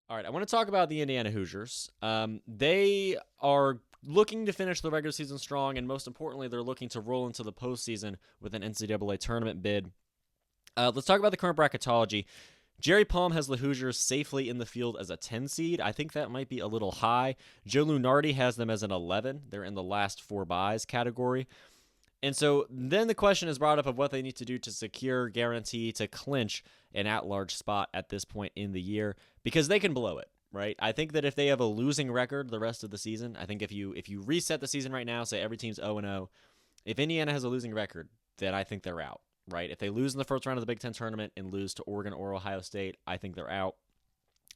All right, I want to talk about the Indiana Hoosiers. They are looking to finish the regular season strong, and most importantly, they're looking to roll into the postseason with an NCAA tournament bid. Let's talk about the current bracketology. Jerry Palm has the Hoosiers safely in the field as a 10 seed. I think that might be a little high. Joe Lunardi has them as an 11. They're in the last four buys category. And so then the question is brought up of what they need to do to secure, guarantee, to clinch an at-large spot at this point in the year, because they can blow it, right? I think that if they have a losing record the rest of the season, I think if you reset the season right now, say every team's 0-0, if Indiana has a losing record, then I think they're out, right? If they lose in the first round of the Big Ten tournament and lose to Oregon or Ohio State, I think they're out.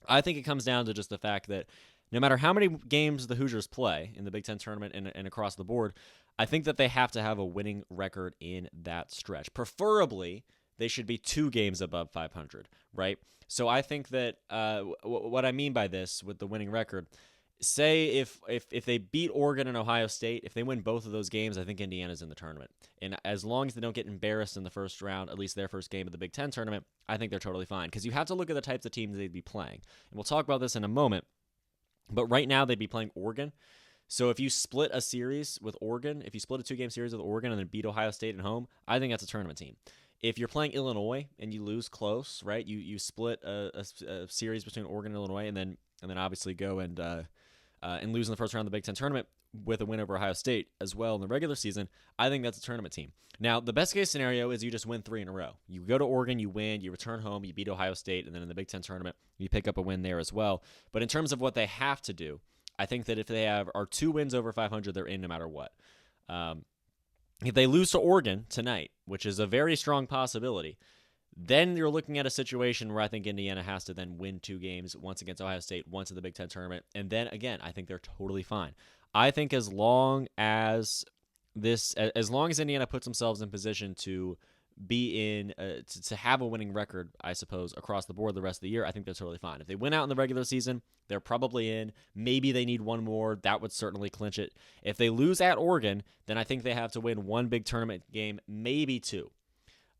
I think it comes down to just the fact that no matter how many games the Hoosiers play in the Big Ten tournament and across the board, I think that they have to have a winning record in that stretch. Preferably, they should be 2 games above 500, right? So I think that what I mean by this with the winning record, say if they beat Oregon and Ohio State, if they win both of those games, I think Indiana's in the tournament. And as long as they don't get embarrassed in the first round, at least their first game of the Big Ten tournament, I think they're totally fine. Because you have to look at the types of teams they'd be playing. And we'll talk about this in a moment. But right now, they'd be playing Oregon. So if you split a series with Oregon, if you split a 2-game series with Oregon and then beat Ohio State at home, I think that's a tournament team. If you're playing Illinois and you lose close, right? You split a series between Oregon and Illinois, and then obviously go and lose in the first round of the Big Ten tournament with a win over Ohio State as well in the regular season, I think that's a tournament team. Now, the best case scenario is you just win 3 in a row. You go to Oregon, you win, you return home, you beat Ohio State, and then in the Big Ten tournament, you pick up a win there as well. But in terms of what they have to do, I think that if they are 2 wins over 500, they're in no matter what. If they lose to Oregon tonight, which is a very strong possibility, then you're looking at a situation where I think Indiana has to then win 2 games, once against Ohio State, once in the Big Ten tournament, and then again, I think they're totally fine. I think as long as Indiana puts themselves in position to be in to have a winning record, I suppose, across the board the rest of the year, I think they're totally fine. If they win out in the regular season, they're probably in. Maybe they need one more. That would certainly clinch it. If they lose at Oregon, then I think they have to win 1 big tournament game, maybe 2.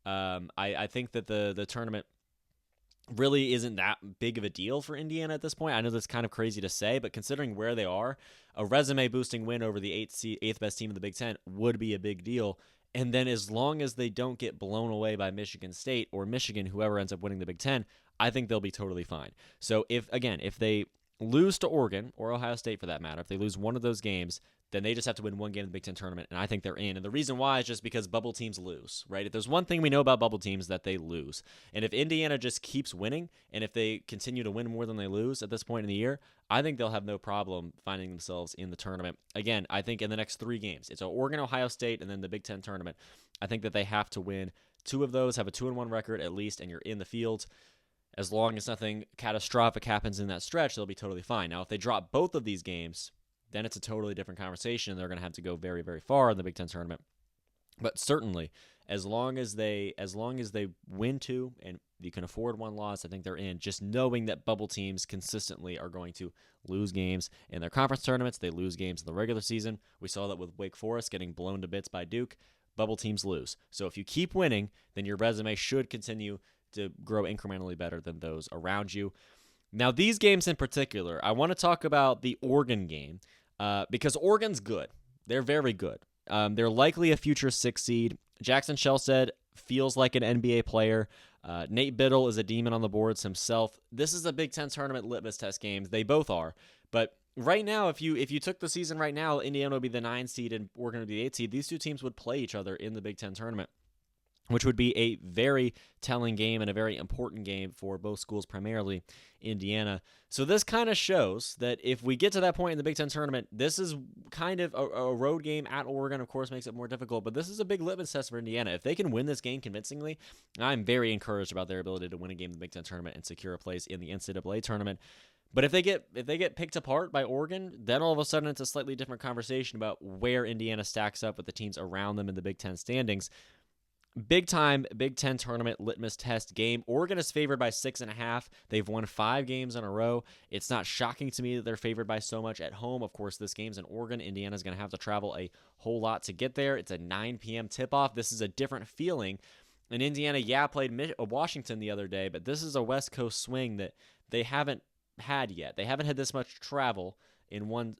I think that the tournament really isn't that big of a deal for Indiana at this point. I know that's kind of crazy to say, but considering where they are, a resume-boosting win over the 8th best team in the Big Ten would be a big deal. And then as long as they don't get blown away by Michigan State or Michigan, whoever ends up winning the Big Ten, I think they'll be totally fine. So if they lose to Oregon or Ohio State for that matter, if they lose one of those games, then they just have to win 1 game in the Big Ten tournament, and I think they're in. And the reason why is just because bubble teams lose, right? If there's one thing we know about bubble teams, that they lose. And if Indiana just keeps winning, and if they continue to win more than they lose at this point in the year, I think they'll have no problem finding themselves in the tournament. Again, I think in the next 3 games, it's Oregon, Ohio State, and then the Big Ten tournament. I think that they have to win 2 of those, have a 2-1 record at least, and you're in the field. As long as nothing catastrophic happens in that stretch, they'll be totally fine. Now, if they drop both of these games, then it's a totally different conversation. They're going to have to go very, very far in the Big Ten tournament. But certainly, as long as they win 2 and you can afford 1 loss, I think they're in. Just knowing that bubble teams consistently are going to lose games in their conference tournaments, they lose games in the regular season. We saw that with Wake Forest getting blown to bits by Duke. Bubble teams lose. So if you keep winning, then your resume should continue to grow incrementally better than those around you. Now, these games in particular, I want to talk about the Oregon game. Because Oregon's good. They're very good. They're likely a future 6 seed. Jackson Shelstead feels like an NBA player. Nate Biddle is a demon on the boards himself. This is a Big Ten tournament litmus test game. They both are. But right now, if you took the season right now, Indiana would be the 9 seed and Oregon would be the 8 seed. These 2 teams would play each other in the Big Ten tournament, which would be a very telling game and a very important game for both schools, primarily Indiana. So this kind of shows that if we get to that point in the Big Ten tournament, this is kind of a road game at Oregon, of course, makes it more difficult, but this is a big litmus test for Indiana. If they can win this game convincingly, I'm very encouraged about their ability to win a game in the Big Ten tournament and secure a place in the NCAA tournament. But if they get picked apart by Oregon, then all of a sudden it's a slightly different conversation about where Indiana stacks up with the teams around them in the Big Ten standings. Big time Big Ten tournament litmus test game. Oregon is favored by 6.5. They've won 5 games in a row. It's not shocking to me that they're favored by so much at home. Of course, this game's in Oregon. Indiana's going to have to travel a whole lot to get there. It's a 9 p.m. tip-off. This is a different feeling. And Indiana, played Washington the other day, but this is a West Coast swing that they haven't had yet. They haven't had this much travel in one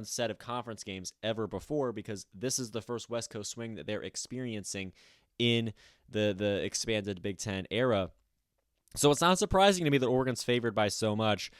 set of conference games ever before, because this is the first West Coast swing that they're experiencing in the expanded Big Ten era. So it's not surprising to me that Oregon's favored by so much.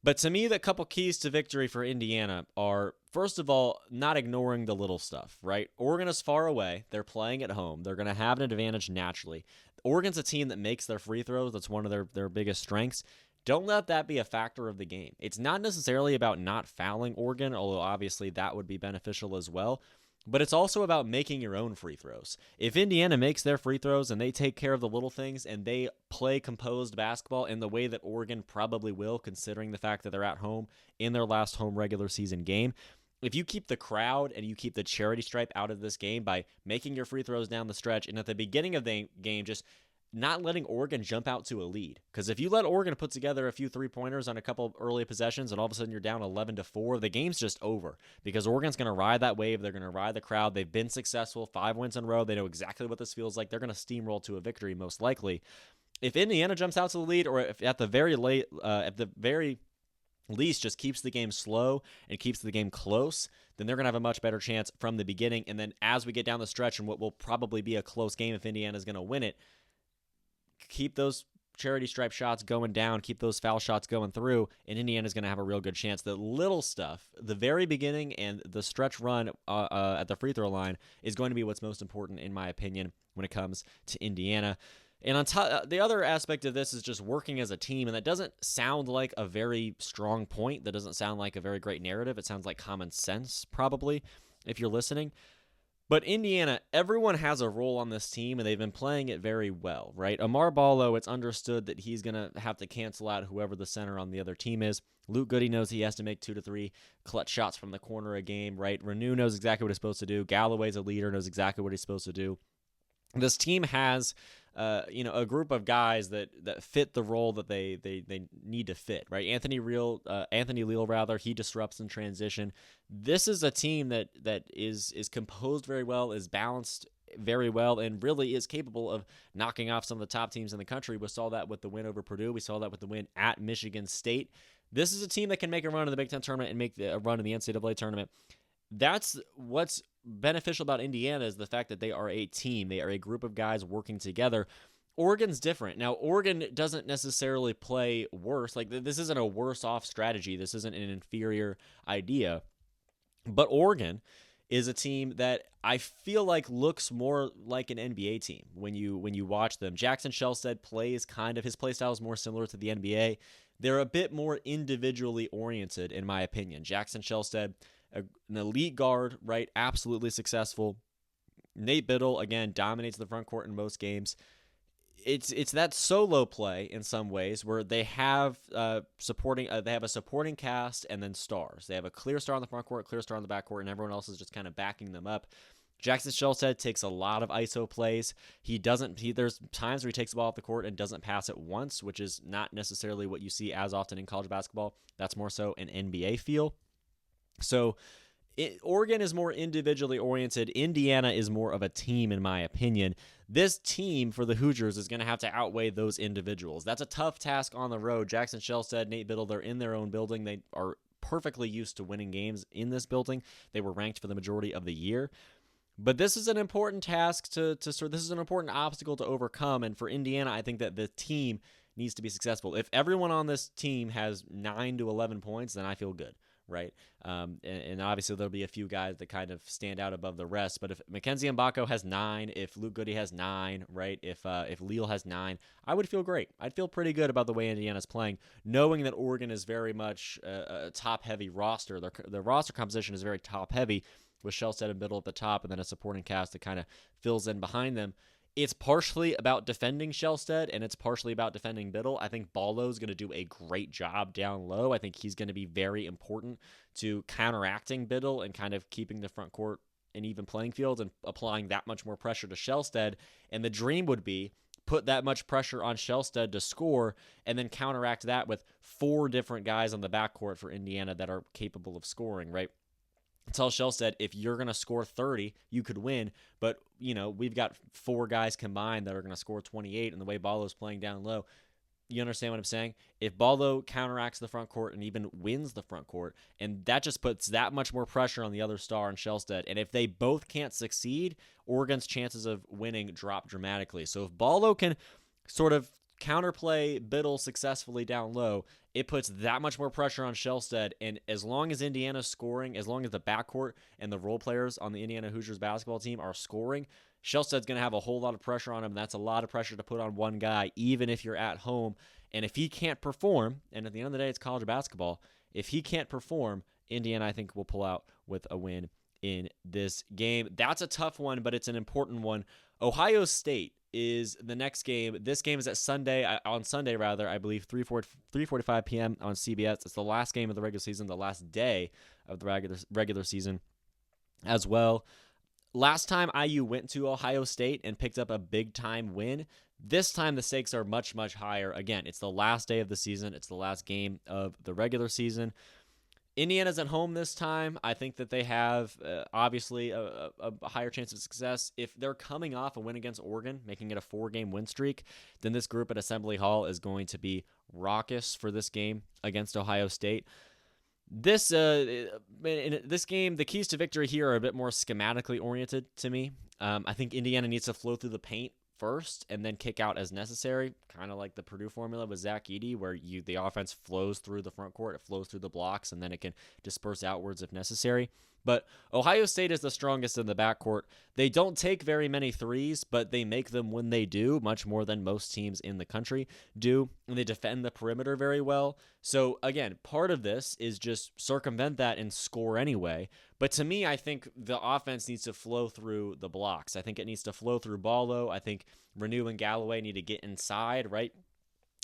But to me, the couple keys to victory for Indiana are, first of all, not ignoring the little stuff, right? Oregon is far away. They're playing at home. They're going to have an advantage naturally. Oregon's a team that makes their free throws. That's one of their biggest strengths. Don't let that be a factor of the game. It's not necessarily about not fouling Oregon, although obviously that would be beneficial as well. But it's also about making your own free throws. If Indiana makes their free throws and they take care of the little things and they play composed basketball in the way that Oregon probably will, considering the fact that they're at home in their last home regular season game, if you keep the crowd and you keep the charity stripe out of this game by making your free throws down the stretch, and at the beginning of the game just not letting Oregon jump out to a lead. Because if you let Oregon put together a few three-pointers on a couple of early possessions and all of a sudden you're down 11-4, the game's just over. Because Oregon's going to ride that wave. They're going to ride the crowd. They've been successful, 5 wins in a row. They know exactly what this feels like. They're going to steamroll to a victory most likely. If Indiana jumps out to the lead, or if at the very least just keeps the game slow and keeps the game close, then they're going to have a much better chance from the beginning. And then as we get down the stretch and what will probably be a close game if Indiana's going to win it, keep those charity stripe shots going down, keep those foul shots going through, and Indiana's going to have a real good chance. The little stuff, the very beginning and the stretch run at the free throw line is going to be what's most important, in my opinion, when it comes to Indiana. And on top, the other aspect of this is just working as a team, and that doesn't sound like a very strong point. That doesn't sound like a very great narrative. It sounds like common sense, probably, if you're listening. But Indiana, everyone has a role on this team, and they've been playing it very well, right? Amar Ballo, it's understood that he's going to have to cancel out whoever the center on the other team is. Luke Goody knows he has to make 2 to 3 clutch shots from the corner a game, right? Renew knows exactly what he's supposed to do. Galloway's a leader, knows exactly what he's supposed to do. This team has a group of guys that fit the role that they need to fit, right? Anthony Leal, he disrupts in transition. This is a team that is composed very well, is balanced very well, and really is capable of knocking off some of the top teams in the country. We saw that with the win over Purdue. We saw that with the win at Michigan State. This is a team that can make a run in the Big Ten tournament and make a run in the NCAA tournament. That's what's beneficial about Indiana, is the fact that they are a team. They are a group of guys working together. Oregon's different. Now, Oregon doesn't necessarily play worse. Like, this isn't a worse off strategy. This isn't an inferior idea. But Oregon is a team that I feel like looks more like an NBA team when you watch them. Jackson Shelstead plays his play style is more similar to the NBA. They're a bit more individually oriented, in my opinion. Jackson Shelstead, an elite guard, right? Absolutely successful. Nate Biddle, again, dominates the front court in most games. It's that solo play in some ways where they have a supporting cast and then stars. They have a clear star on the front court, clear star on the back court, and everyone else is just kind of backing them up. Jackson Shelstead takes a lot of ISO plays. There's times where he takes the ball off the court and doesn't pass it once, which is not necessarily what you see as often in college basketball. That's more so an NBA feel. So Oregon is more individually oriented. Indiana is more of a team, in my opinion. This team for the Hoosiers is going to have to outweigh those individuals. That's a tough task on the road. Jackson Shelstead, Nate Biddle, they're in their own building. They are perfectly used to winning games in this building. They were ranked for the majority of the year. But this is an important task this is an important obstacle to overcome. And for Indiana, I think that the team needs to be successful. If everyone on this team has 9 to 11 points, then I feel good, right? And obviously there'll be a few guys that kind of stand out above the rest. But if Mackenzie Mbako has 9, if Luke Goody has 9, right? If Leal has 9, I would feel great. I'd feel pretty good about the way Indiana's playing, knowing that Oregon is very much a top-heavy roster. Their roster composition is very top-heavy, with Shelstead and Biddle at the top, and then a supporting cast that kind of fills in behind them. It's partially about defending Shelstead, and it's partially about defending Biddle. I think Ballo's going to do a great job down low. I think he's going to be very important to counteracting Biddle and kind of keeping the front court an even playing field and applying that much more pressure to Shelstead. And the dream would be put that much pressure on Shelstead to score and then counteract that with 4 different guys on the backcourt for Indiana that are capable of scoring, right? Tell Shelstead, if you're going to score 30, you could win. But, we've got 4 guys combined that are going to score 28, and the way Ballo's playing down low, You understand what I'm saying? If Baldo counteracts the front court and even wins the front court, and that just puts that much more pressure on the other star in Shellstead. And if they both can't succeed, Oregon's chances of winning drop dramatically. So if Baldo can sort of counterplay Biddle successfully down low, it puts that much more pressure on Shellstead. And as long as Indiana's scoring, as long as the backcourt and the role players on the Indiana Hoosiers basketball team are scoring, Shellstead's going to have a whole lot of pressure on him. That's a lot of pressure to put on one guy, even if you're at home. And if he can't perform, and at the end of the day, it's college basketball, if he can't perform, Indiana, I think, will pull out with a win in this game. That's a tough one, but it's an important one. Ohio State is the next game. This game is on Sunday, I believe, 3:45 p.m. on CBS. It's the last game of the regular season, the last day of the regular season as well. Last time IU went to Ohio State and picked up a big-time win. This time the stakes are much, much higher. Again, it's the last day of the season. It's the last game of the regular season. Indiana's at home this time. I think that they have, obviously, a higher chance of success. If they're coming off a win against Oregon, making it a 4-game win streak, then this group at Assembly Hall is going to be raucous for this game against Ohio State. In this game, the keys to victory here are a bit more schematically oriented to me. I think Indiana needs to flow through the paint first and then kick out as necessary, kind of like the Purdue formula with Zach Edey, where the offense flows through the front court, it flows through the blocks, and then it can disperse outwards if necessary. But Ohio State is the strongest in the backcourt. They don't take very many threes, but they make them when they do, much more than most teams in the country do, and they defend the perimeter very well. So, again, part of this is just circumvent that and score anyway. But to me, I think the offense needs to flow through the blocks. I think it needs to flow through Baldo. I think Renew and Galloway need to get inside, right?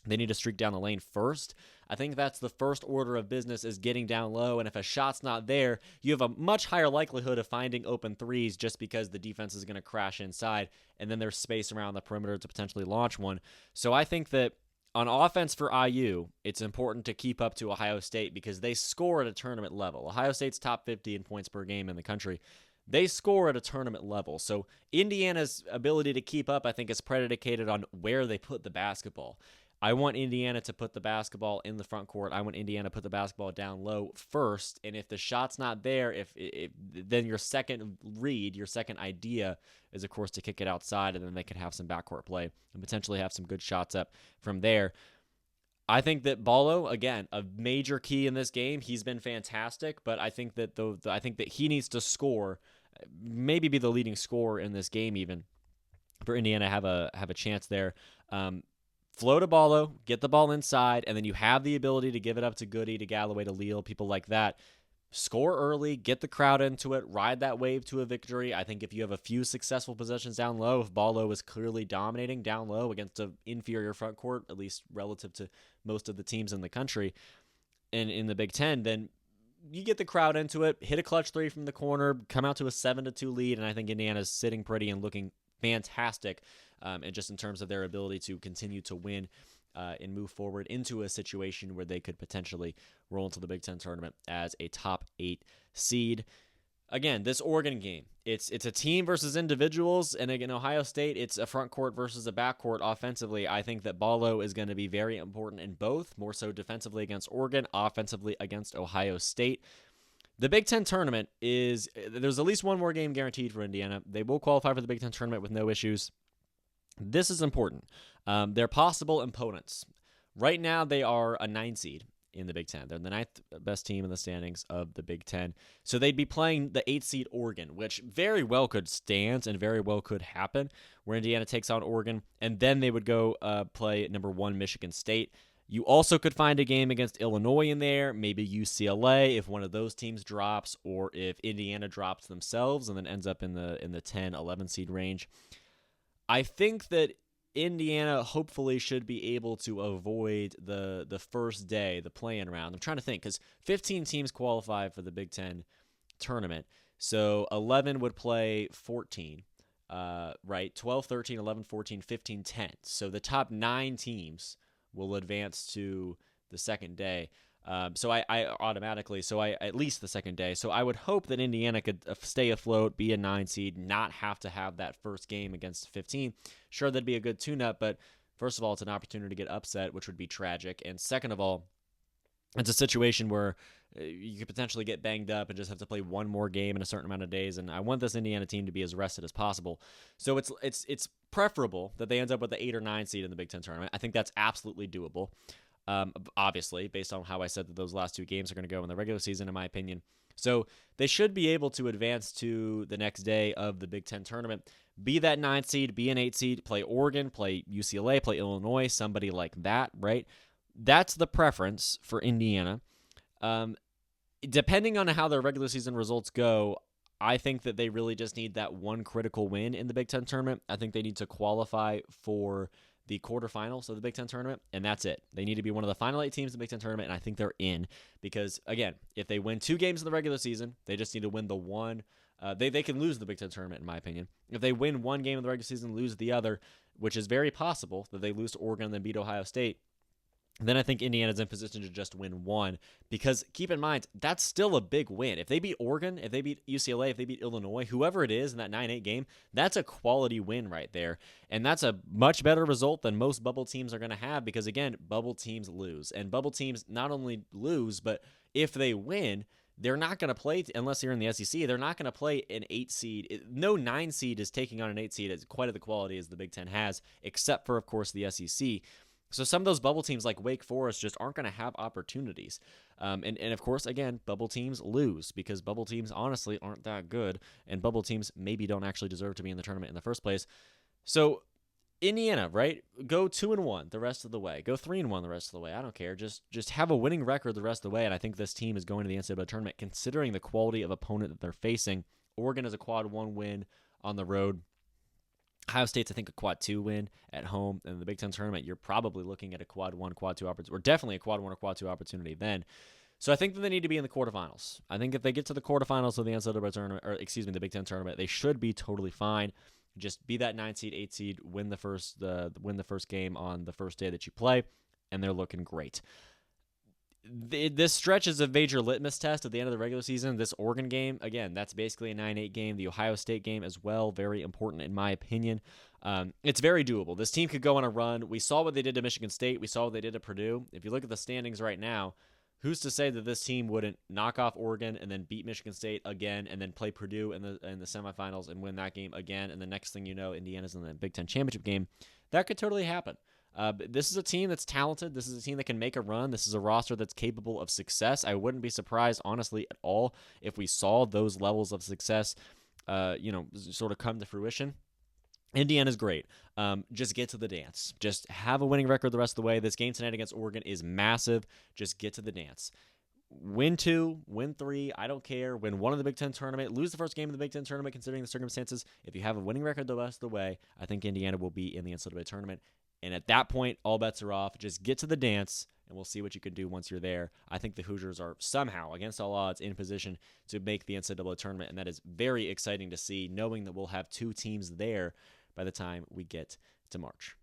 They need to streak down the lane first. I think that's the first order of business, is getting down low, and if a shot's not there, you have a much higher likelihood of finding open threes just because the defense is going to crash inside, and then there's space around the perimeter to potentially launch one. So I think that on offense for IU, it's important to keep up to Ohio State because they score at a tournament level. Ohio State's top 50 in points per game in the country. They score at a tournament level. So Indiana's ability to keep up, I think, is predicated on where they put the basketball. I want Indiana to put the basketball in the front court. I want Indiana to put the basketball down low first. And if the shot's not there, then your second read, your second idea is, of course, to kick it outside, and then they could have some backcourt play and potentially have some good shots up from there. I think that Baldo, again, a major key in this game. He's been fantastic, but I think that he needs to score, maybe be the leading scorer in this game even, for Indiana to have a chance there. Flow to Baldo, get the ball inside, and then you have the ability to give it up to Goody, to Galloway, to Leal, people like that. Score early, get the crowd into it, ride that wave to a victory. I think if you have a few successful possessions down low, if Baldo is clearly dominating down low against an inferior front court, at least relative to most of the teams in the country and in the Big Ten, then you get the crowd into it, hit a clutch three from the corner, come out to a 7-2 lead, and I think Indiana's sitting pretty and looking fantastic, and just in terms of their ability to continue to win and move forward into a situation where they could potentially roll into the Big Ten tournament as a top 8 seed. Again, this Oregon game, it's a team versus individuals, and again, Ohio State, it's a front court versus a back court offensively. I think that Baldo is going to be very important in both, more so defensively against Oregon, offensively against Ohio State. The Big Ten tournament there's at least one more game guaranteed for Indiana. They will qualify for the Big Ten tournament with no issues. This is important. They're possible opponents. Right now, they are a 9 seed in the Big Ten. They're the 9th best team in the standings of the Big Ten. So they'd be playing the 8 seed Oregon, which very well could stand and very well could happen, where Indiana takes on Oregon, and then they would go play number 1 Michigan State. You also could find a game against Illinois in there, maybe UCLA if one of those teams drops, or if Indiana drops themselves and then ends up in the 10, 11 seed range. I think that Indiana hopefully should be able to avoid the first day, the play-in round. I'm trying to think, because 15 teams qualify for the Big Ten tournament. So 11 would play 14, right? 12, 13, 11, 14, 15, 10. So the top 9 teams will advance to the second day. So I at least the second day. So I would hope that Indiana could stay afloat, be a 9 seed, not have to have that first game against 15. Sure, that'd be a good tune-up, but First of all, it's an opportunity to get upset, which would be tragic. And second of all, it's a situation where you could potentially get banged up and just have to play one more game in a certain amount of days. And I want this Indiana team to be as rested as possible. So it's preferable that they end up with the 8 or 9 seed in the Big Ten tournament. I think that's absolutely doable. Obviously, based on how I said that those last 2 games are going to go in the regular season, in my opinion. So they should be able to advance to the next day of the Big Ten tournament, be that 9 seed, be an 8 seed, play Oregon, play UCLA, play Illinois, somebody like that, right? That's the preference for Indiana. Depending on how their regular season results go, I think that they really just need that one critical win in the Big Ten tournament. I think they need to qualify for the quarterfinals of the Big Ten tournament, and that's it. They need to be one of the final 8 teams in the Big Ten tournament, and I think they're in because, again, if they win 2 games in the regular season, they just need to win the one. They can lose the Big Ten tournament, in my opinion. If they win 1 game in the regular season, lose the other, which is very possible that they lose to Oregon and then beat Ohio State, then I think Indiana's in position to just win 1 because keep in mind, that's still a big win. If they beat Oregon, if they beat UCLA, if they beat Illinois, whoever it is in that 9-8 game, that's a quality win right there. And that's a much better result than most bubble teams are going to have because, again, bubble teams lose. And bubble teams not only lose, but if they win, they're not going to play, unless you're in the SEC, they're not going to play an 8 seed. No 9 seed is taking on an 8 seed as quite of the quality as the Big Ten has, except for, of course, the SEC. So some of those bubble teams like Wake Forest just aren't going to have opportunities. And of course, again, bubble teams lose because bubble teams honestly aren't that good, and bubble teams maybe don't actually deserve to be in the tournament in the first place. So Indiana, right? Go 2-1 the rest of the way. Go 3-1 the rest of the way. I don't care. Just have a winning record the rest of the way, and I think this team is going to the NCAA tournament considering the quality of opponent that they're facing. Oregon is a quad 1 win on the road. Ohio State's, I think, a quad 2 win at home. In the Big Ten tournament, you're probably looking at a quad 1, quad 2 opportunity, or definitely a quad 1 or quad 2 opportunity then. So I think that they need to be in the quarterfinals. I think if they get to the quarterfinals of the NCAA tournament, or excuse me, the Big Ten tournament, they should be totally fine. Just be that 9 seed, 8 seed, win the first game on the first day that you play, and they're looking great. This stretch is a major litmus test at the end of the regular season. This Oregon game, again, that's basically a 9-8 game. The Ohio State game as well, very important in my opinion. It's very doable. This team could go on a run. We saw what they did to Michigan State. We saw what they did to Purdue. If you look at the standings right now, who's to say that this team wouldn't knock off Oregon and then beat Michigan State again and then play Purdue in the semifinals and win that game again, and the next thing you know, Indiana's in the Big Ten championship game? That could totally happen. This is a team that's talented. This is a team that can make a run. This is a roster that's capable of success. I wouldn't be surprised, honestly, at all if we saw those levels of success, sort of come to fruition. Indiana's great. Just get to the dance. Just have a winning record the rest of the way. This game tonight against Oregon is massive. Just get to the dance. Win 2, win 3, I don't care. Win 1 of the Big Ten tournament. Lose the first game of the Big Ten tournament considering the circumstances. If you have a winning record the rest of the way, I think Indiana will be in the NCAA tournament. And at that point, all bets are off. Just get to the dance, and we'll see what you can do once you're there. I think the Hoosiers are somehow, against all odds, in position to make the NCAA tournament, and that is very exciting to see, knowing that we'll have 2 teams there by the time we get to March.